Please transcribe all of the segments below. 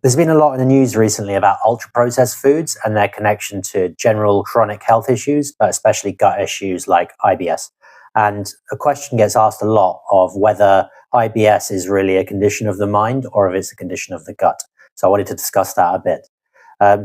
There's been a lot in the news recently about ultra-processed foods and their connection to general chronic health issues, but especially gut issues like IBS. And a question gets asked a lot of whether IBS is really a condition of the mind or if it's a condition of the gut. So I wanted to discuss that a bit.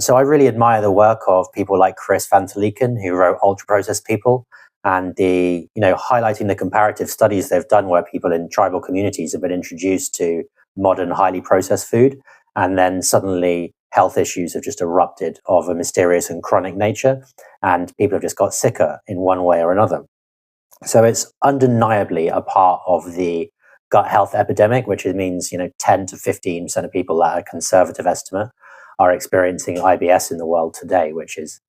So I really admire the work of people like Chris Van Teliken, who wrote Ultra-Processed People, and highlighting the comparative studies they've done where people in tribal communities have been introduced to modern, highly processed food, and then suddenly health issues have just erupted of a mysterious and chronic nature, and people have just got sicker in one way or another. So it's undeniably a part of the gut health epidemic, which means 10 to 15% of people at a conservative estimate are experiencing IBS in the world today, which is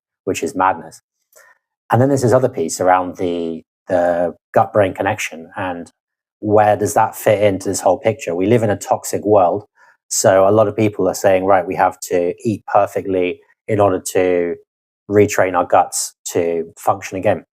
madness. And then there's this other piece around the gut brain connection, and where does that fit into this whole picture? We live in a toxic world. So a lot of people are saying, right, we have to eat perfectly in order to retrain our guts to function again.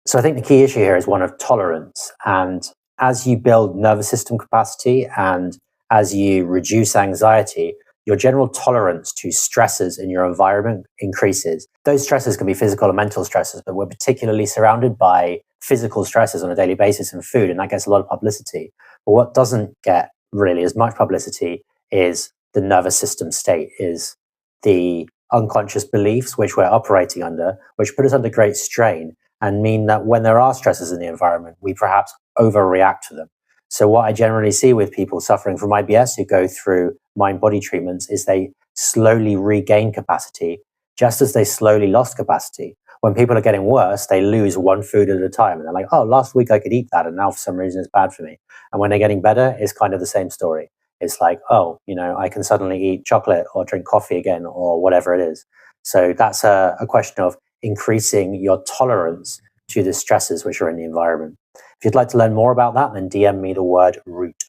So I think the key issue here is one of tolerance. And as you build nervous system capacity and as you reduce anxiety, your general tolerance to stresses in your environment increases. Those stresses can be physical and mental stresses, but we're particularly surrounded by physical stresses on a daily basis in food, and that gets a lot of publicity. But what doesn't get really as much publicity is the nervous system state, is the unconscious beliefs which we're operating under, which put us under great strain and mean that when there are stresses in the environment, we perhaps overreact to them. So what I generally see with people suffering from IBS who go through mind-body treatments is they slowly regain capacity, just as they slowly lost capacity. When people are getting worse, they lose one food at a time. And they're like, oh, last week I could eat that, and now for some reason it's bad for me. And when they're getting better, it's kind of the same story. It's like, oh, I can suddenly eat chocolate or drink coffee again or whatever it is. So that's a question of increasing your tolerance to the stresses which are in the environment. If you'd like to learn more about that, then DM me the word root.